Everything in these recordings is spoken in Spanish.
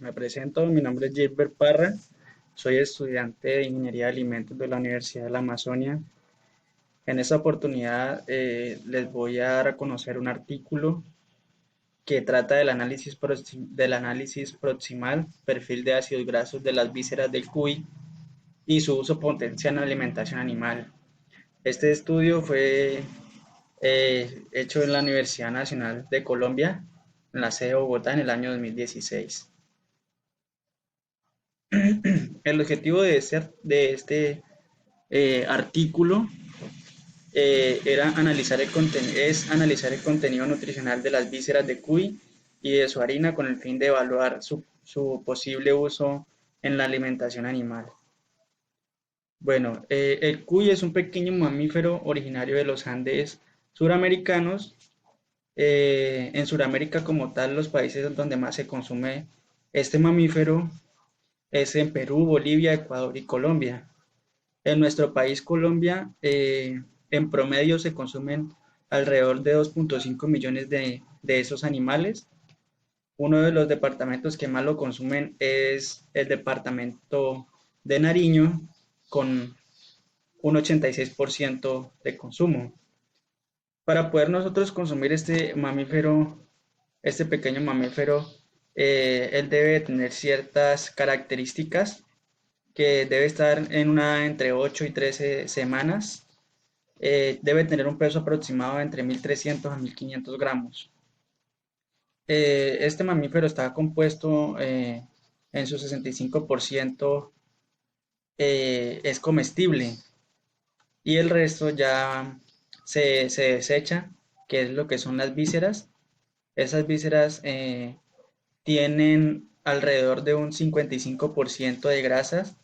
Me presento, mi nombre es Gilbert Parra, soy estudiante de Ingeniería de Alimentos de la Universidad de la Amazonia. En esta oportunidad les voy a dar a conocer un artículo que trata del análisis proximal, perfil de ácidos grasos de las vísceras del cuy y su uso potencial en la alimentación animal. Este estudio fue hecho en la Universidad Nacional de Colombia, en la sede de Bogotá, en el año 2016. El objetivo de este artículo era es analizar el contenido nutricional de las vísceras de cuy y de su harina con el fin de evaluar su posible uso en la alimentación animal. Bueno, el cuy es un pequeño mamífero originario de los Andes suramericanos. En Sudamérica como tal, los países donde más se consume este mamífero es en Perú, Bolivia, Ecuador y Colombia. En nuestro país, Colombia, en promedio se consumen alrededor de 2,5 millones de esos animales. Uno de los departamentos que más lo consumen es el departamento de Nariño, con un 86% de consumo. Para poder nosotros consumir este mamífero, este pequeño mamífero, él debe tener ciertas características que debe estar en una entre 8 y 13 semanas. Debe tener un peso aproximado de entre 1.300 a 1.500 gramos. Este mamífero está compuesto en su 65% es comestible y el resto ya se desecha, que es lo que son las vísceras. Esas vísceras tienen alrededor de un 55% de grasas.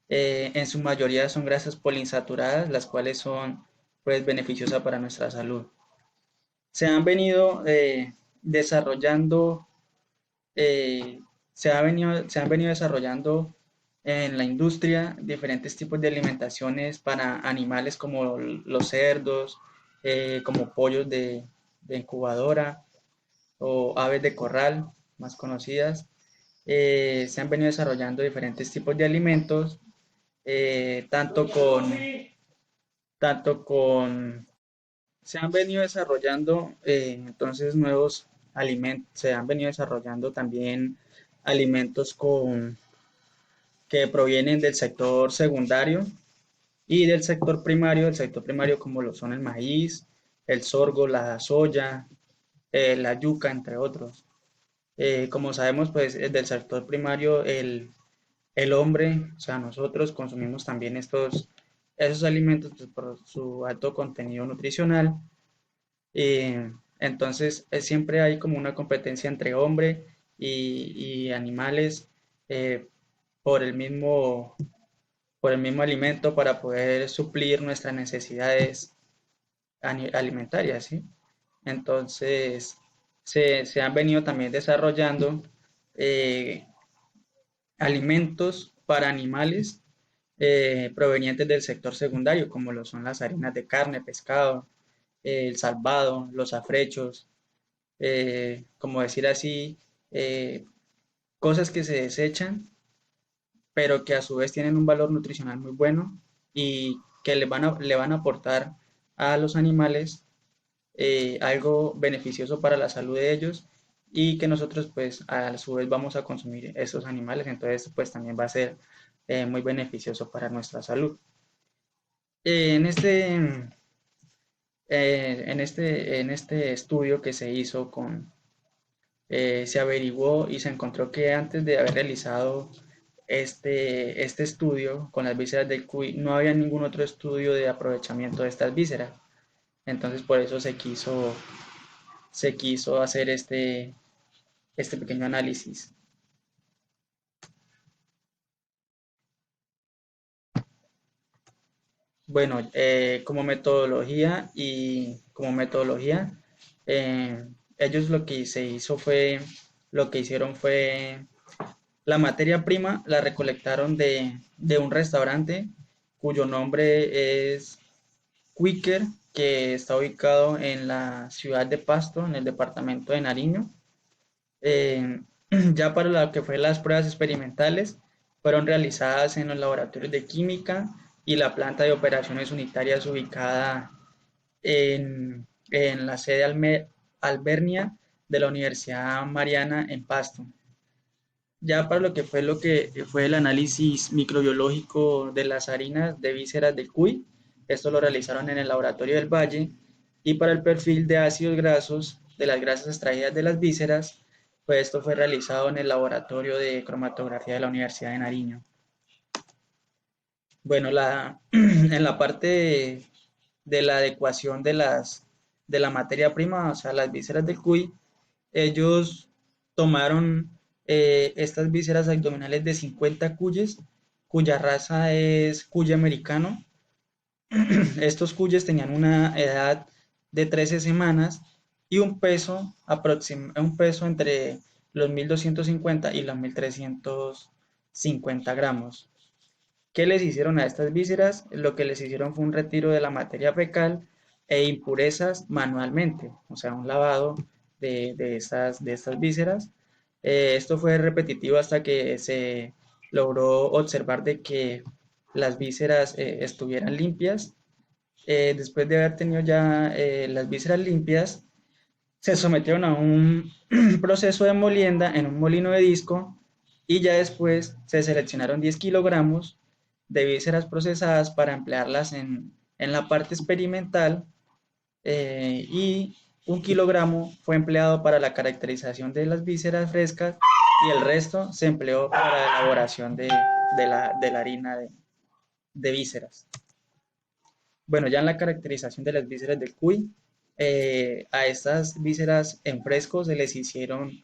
En su mayoría son grasas poliinsaturadas, las cuales son pues beneficiosas para nuestra salud. Se han venido desarrollando, eh, se han venido desarrollando en la industria diferentes tipos de alimentaciones para animales como los cerdos, como pollos de incubadora o aves de corral, más conocidas. Se han venido desarrollando diferentes tipos de alimentos, eh, tanto con, tanto con, se han venido desarrollando entonces nuevos alimentos, se han venido desarrollando también alimentos que provienen del sector secundario y del sector primario como lo son el maíz, el sorgo, la soya, la yuca, entre otros. Como sabemos, pues del sector primario el hombre, o sea, nosotros consumimos también esos alimentos pues, por su alto contenido nutricional. Entonces, siempre hay como una competencia entre hombre y animales eh, por por el mismo alimento para poder suplir nuestras necesidades alimentarias, ¿sí? Entonces, se han venido también desarrollando eh, alimentos para animales provenientes del sector secundario, como lo son las harinas de carne, pescado, el salvado, los afrechos, como decir así, eh, cosas que se desechan, pero que a su vez tienen un valor nutricional muy bueno y que le van a aportar a los animales algo beneficioso para la salud de ellos y que nosotros pues a su vez vamos a consumir esos animales, entonces pues también va a ser muy beneficioso para nuestra salud. Eh, en este, en este estudio que se hizo se averiguó y se encontró que antes de haber realizado este estudio con las vísceras del cuy, no había ningún otro estudio de aprovechamiento de estas vísceras. Entonces por eso se quiso hacer este pequeño análisis. Bueno, como metodología, eh, ellos lo que hicieron fue la materia prima la recolectaron de un restaurante cuyo nombre es Quicker, que está ubicado en la ciudad de Pasto, en el departamento de Nariño. Eh, Ya para lo que fue las pruebas experimentales, fueron realizadas en los laboratorios de química y la planta de operaciones unitarias ubicada en la sede Albernia de la Universidad Mariana en Pasto. Ya para lo que fue el análisis microbiológico de las harinas de vísceras de cuy, esto lo realizaron en el laboratorio del Valle, y para el perfil de ácidos grasos de las grasas extraídas de las vísceras, pues esto fue realizado en el laboratorio de cromatografía de la Universidad de Nariño. Bueno, en la parte de la adecuación de la materia prima, o sea, las vísceras del cuy, ellos tomaron estas vísceras abdominales de 50 cuyes, cuya raza es cuy americano. Estos cuyes tenían una edad de 13 semanas y un peso entre los 1250 y los 1350 gramos. ¿Qué les hicieron a estas vísceras? Lo que les hicieron fue un retiro de la materia fecal e impurezas manualmente, o sea, un lavado de estas vísceras. Esto fue repetitivo hasta que se logró observar de que las vísceras estuvieran limpias. Después de haber tenido ya las vísceras limpias, se sometieron a un proceso de molienda en un molino de disco y ya después se seleccionaron 10 kilogramos de vísceras procesadas para emplearlas en la parte experimental, y 1 kilogramo fue empleado para la caracterización de las vísceras frescas y el resto se empleó para la elaboración de la harina de vísceras. Bueno, ya en la caracterización de las vísceras del cuy, a estas vísceras en fresco se les hicieron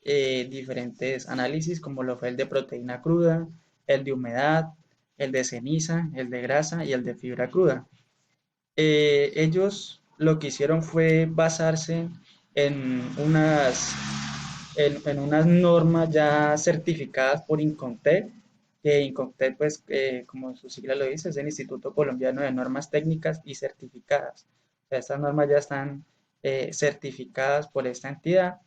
diferentes análisis, como lo fue el de proteína cruda, el de humedad, el de ceniza, el de grasa y el de fibra cruda. Ellos lo que hicieron fue basarse en en unas normas ya certificadas por Incontec, que Incontec, pues, como su sigla lo dice, es el Instituto Colombiano de Normas Técnicas y Certificadas. O sea, estas normas ya están certificadas por esta entidad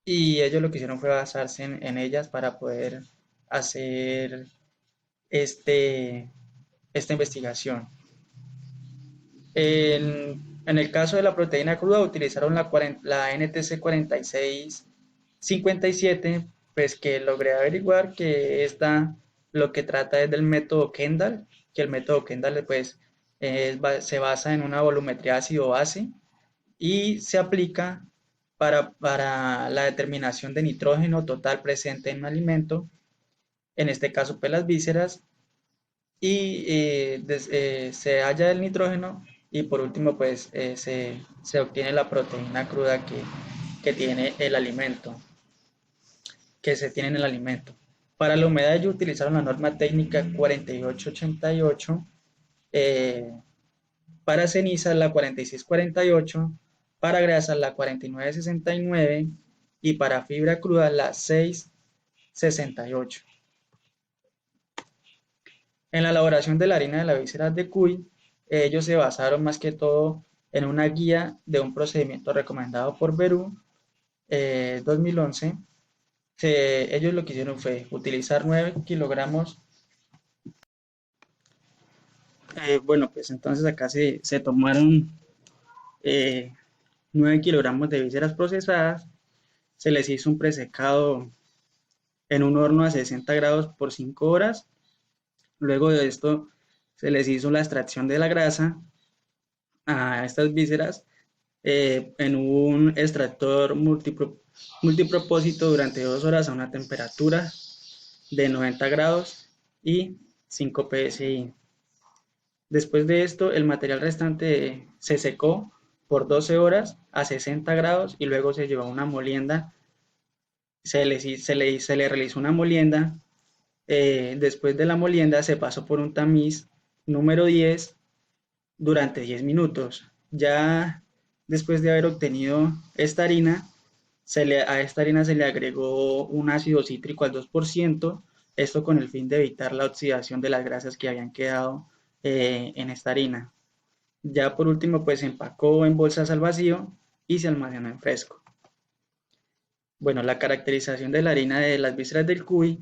y ellos lo que hicieron fue basarse en ellas para poder hacer este, esta investigación. En el caso de la proteína cruda utilizaron la NTC 4657, pues que logré averiguar que esta lo que trata es del método Kendall, que el método Kendall pues se basa en una volumetría ácido-base y se aplica para la determinación de nitrógeno total presente en un alimento, en este caso pues las vísceras, y se halla el nitrógeno y por último pues se obtiene la proteína cruda que tiene el alimento, que se tiene en el alimento. Para la humedad ellos utilizaron la norma técnica 4888, para ceniza la 4648, para grasa la 4969 y para fibra cruda la 668. En la elaboración de la harina de la vísceras de cuy, ellos se basaron más que todo en una guía de un procedimiento recomendado por Berú 2011. Ellos lo que hicieron fue utilizar 9 kilogramos. Bueno, pues entonces acá se tomaron 9 kilogramos de vísceras procesadas, se les hizo un presecado en un horno a 60 grados por 5 horas. Luego de esto se les hizo la extracción de la grasa a estas vísceras en un extractor multipropósito durante 2 horas a una temperatura de 90 grados y 5 psi. Después de esto, el material restante se secó por 12 horas a 60 grados y luego se llevó a una molienda. Se le realizó una molienda. Después de la molienda se pasó por un tamiz número 10 durante 10 minutos. Ya después de haber obtenido esta harina, a esta harina se le agregó un ácido cítrico al 2%, esto con el fin de evitar la oxidación de las grasas que habían quedado en esta harina. Ya por último, pues se empacó en bolsas al vacío y se almacenó en fresco. Bueno, la caracterización de la harina de las vísceras del cuy,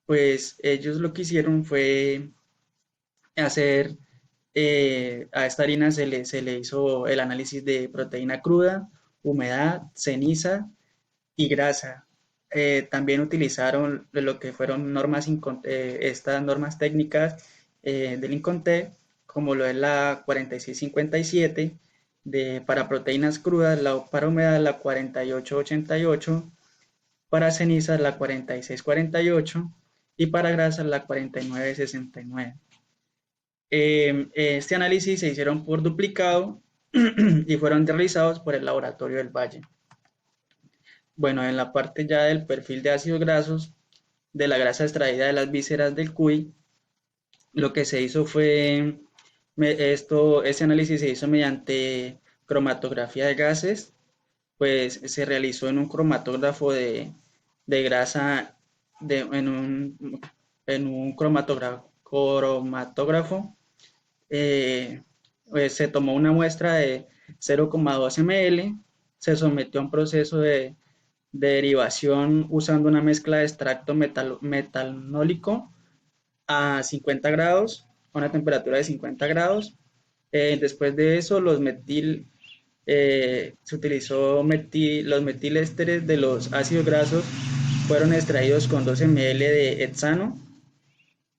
pues ellos lo que hicieron fue hacer, a esta harina se le hizo el análisis de proteína cruda, humedad, ceniza y grasa. También utilizaron lo que fueron estas normas técnicas del INCONTEC, como lo es la 4657 para proteínas crudas, para humedad la 4888, para cenizas la 4648 y para grasas la 4969. Este análisis se hicieron por duplicado y fueron realizados por el laboratorio del Valle. Bueno, en la parte ya del perfil de ácidos grasos de la grasa extraída de las vísceras del cuy, lo que se hizo fue, ese análisis se hizo mediante cromatografía de gases, pues se realizó en un cromatógrafo de grasa, en un cromatógrafo, pues se tomó una muestra de 0,2 ml, se sometió a un proceso de derivación usando una mezcla de extracto metanólico a 50 grados, a una temperatura de 50 grados. Después de eso, se utilizó los metilésteres de los ácidos grasos, fueron extraídos con 2 ml de hexano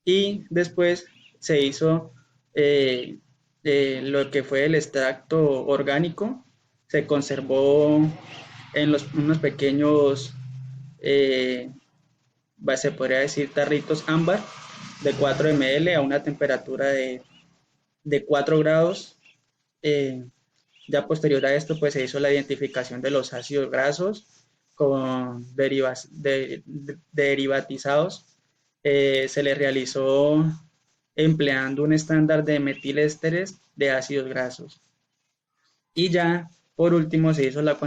y después se hizo lo que fue el extracto orgánico, se conservó en unos pequeños, eh, se podría decir, tarritos ámbar de 4 ml a una temperatura de 4 grados. Ya posterior a esto, pues se hizo la identificación de los ácidos grasos con derivatizados. Se le realizó empleando un estándar de metilésteres de ácidos grasos. Y ya, por último, se hizo la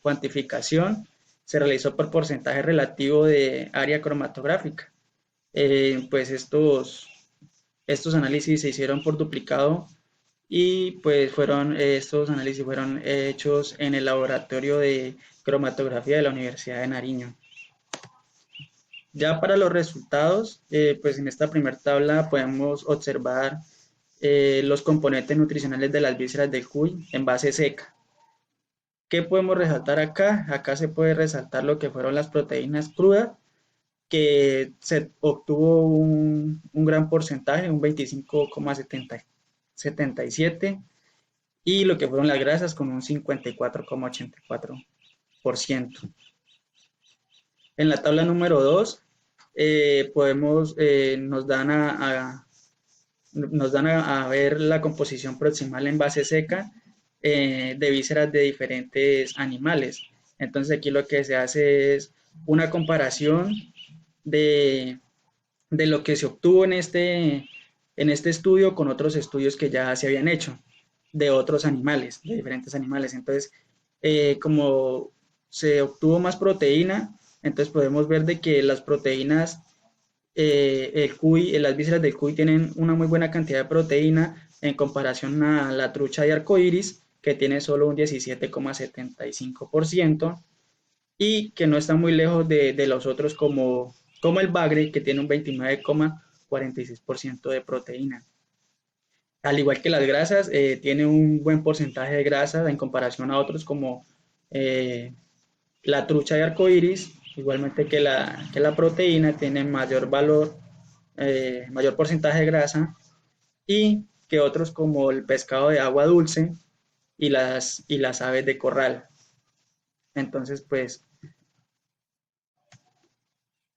cuantificación, se realizó por porcentaje relativo de área cromatográfica. Pues estos análisis se hicieron por duplicado y pues estos análisis fueron hechos en el laboratorio de cromatografía de la Universidad de Nariño. Ya para los resultados, pues en esta primera tabla podemos observar los componentes nutricionales de las vísceras del cuy en base seca. ¿Qué podemos resaltar acá? Acá se puede resaltar lo que fueron las proteínas crudas, que se obtuvo un gran porcentaje, un 25,77%, y lo que fueron las grasas con un 54,84%. En la tabla número 2, nos dan a ver la composición proximal en base seca de vísceras de diferentes animales. Entonces aquí lo que se hace es una comparación de, de lo que se obtuvo en este estudio con otros estudios que ya se habían hecho de otros animales, de diferentes animales. Entonces, como se obtuvo más proteína, entonces podemos ver de que las proteínas, las vísceras del cuy tienen una muy buena cantidad de proteína en comparación a la trucha de arcoíris, que tiene solo un 17,75%, y que no está muy lejos de los otros como el bagre, que tiene un 29,46% de proteína. Al igual que las grasas, tiene un buen porcentaje de grasa en comparación a otros como la trucha de arcoíris, igualmente que la proteína, tiene mayor valor, mayor porcentaje de grasa, y que otros como el pescado de agua dulce y las aves de corral. Entonces, pues,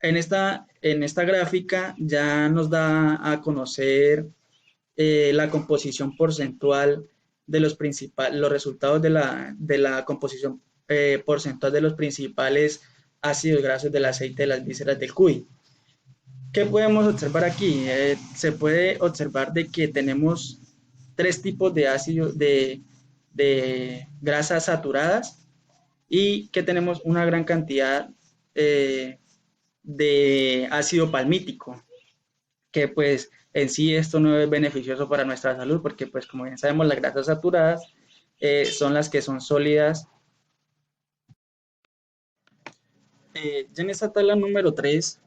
en esta gráfica ya nos da a conocer la composición porcentual de los resultados de la composición porcentual de los principales ácidos grasos del aceite de las vísceras del cuy. ¿Qué podemos observar aquí? Se puede observar de que tenemos 3 tipos de ácidos de grasas saturadas y que tenemos una gran cantidad de ácido palmítico, que pues en sí esto no es beneficioso para nuestra salud porque pues como bien sabemos, las grasas saturadas son las que son sólidas Ya en esta tabla número 3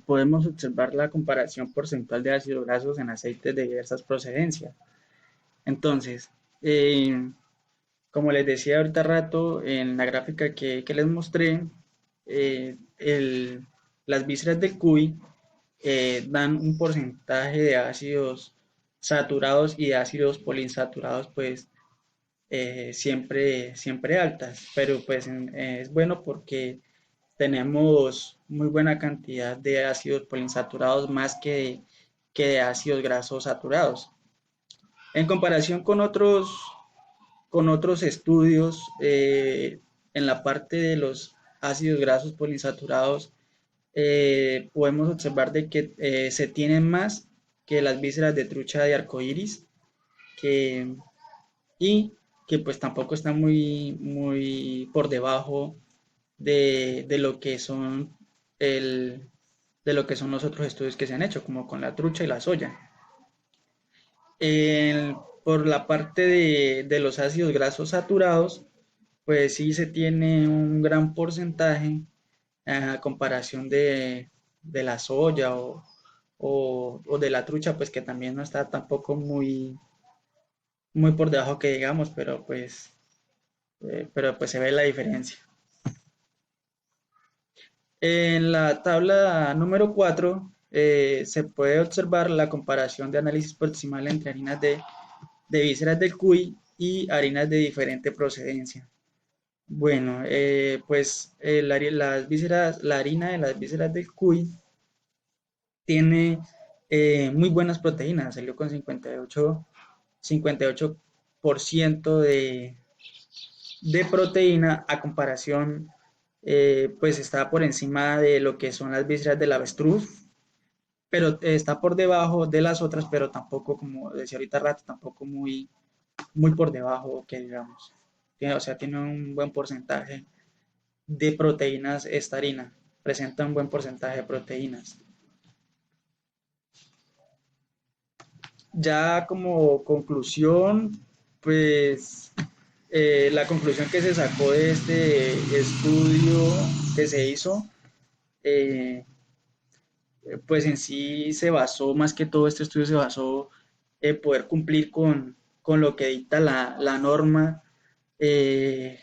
podemos observar la comparación porcentual de ácidos grasos en aceites de diversas procedencias. Entonces, eh, como les decía ahorita rato en la gráfica que les mostré, eh, el- las vísceras del cuy dan un porcentaje de ácidos saturados y de ácidos poliinsaturados pues siempre altas, pero pues es bueno porque tenemos muy buena cantidad de ácidos poliinsaturados más que de ácidos grasos saturados. En comparación con otros estudios, en la parte de los ácidos grasos poliinsaturados, podemos observar de que se tienen más que las vísceras de trucha de arcoíris, que, y que pues tampoco están muy por debajo de lo que son el, de lo que son los otros estudios que se han hecho, como con la trucha y la soya. Por la parte de los ácidos grasos saturados, pues sí se tiene un gran porcentaje a comparación de la soya o de la trucha, pues que también no está tampoco muy por debajo que digamos, pero pues se ve la diferencia. En la tabla número 4 se puede observar la comparación de análisis proximal entre harinas de vísceras del cuy y harinas de diferente procedencia. Bueno, las vísceras, la harina de las vísceras del cuy tiene muy buenas proteínas, salió con 58% de proteína a comparación, pues está por encima de lo que son las vísceras del avestruz, pero está por debajo de las otras, pero tampoco, como decía ahorita rato, tampoco muy por debajo, que digamos. O sea, tiene un buen porcentaje de proteínas esta harina, presenta un buen porcentaje de proteínas. Ya como conclusión, pues la conclusión que se sacó de este estudio que se hizo, eh, pues en sí se basó, más que todo este estudio se basó en poder cumplir con lo que dicta la norma, eh,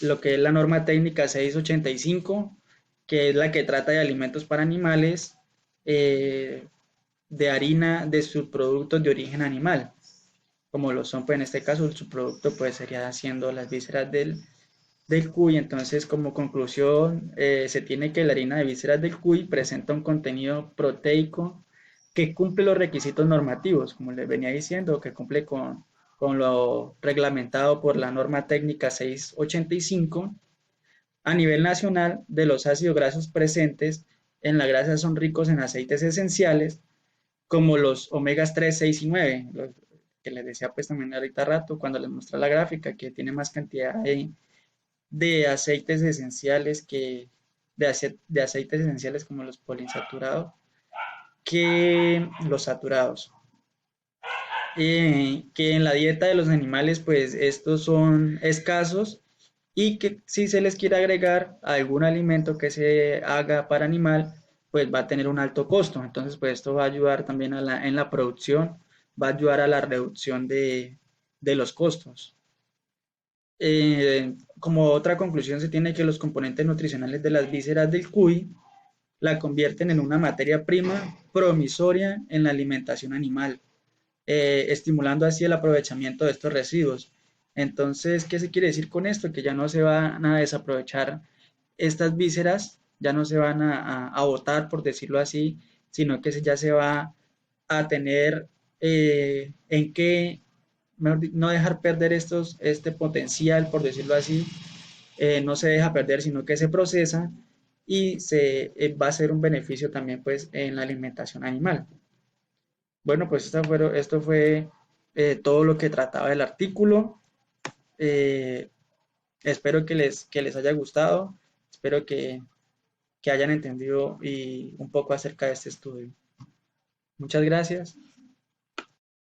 lo que es la norma técnica 685, que es la que trata de alimentos para animales, eh, de harina de subproductos de origen animal, como lo son, pues en este caso, el subproducto pues sería siendo las vísceras del cuy. Entonces, como conclusión, se tiene que la harina de vísceras del cuy presenta un contenido proteico que cumple los requisitos normativos, como les venía diciendo, que cumple con lo reglamentado por la norma técnica 685. A nivel nacional, de los ácidos grasos presentes en la grasa son ricos en aceites esenciales, como los omegas 3, 6 y 9, los que les decía pues también ahorita rato, cuando les muestra la gráfica, que tiene más cantidad de aceites esenciales de aceites esenciales como los poliinsaturados que los saturados. Que en la dieta de los animales pues estos son escasos y que si se les quiere agregar algún alimento que se haga para animal pues va a tener un alto costo. Entonces pues esto va a ayudar también en la producción, va a ayudar a la reducción de los costos. Como otra conclusión se tiene que los componentes nutricionales de las vísceras del cuy la convierten en una materia prima promisoria en la alimentación animal, estimulando así el aprovechamiento de estos residuos. Entonces, ¿qué se quiere decir con esto? Que ya no se van a desaprovechar estas vísceras, ya no se van a botar, por decirlo así, sino que ya se va a tener en qué no dejar perder este potencial, por decirlo así, no se deja perder, sino que se procesa y va a ser un beneficio también pues en la alimentación animal. Bueno, pues esto fue todo lo que trataba el artículo. Eh, Espero que les haya gustado, espero que hayan entendido y un poco acerca de este estudio. Muchas gracias.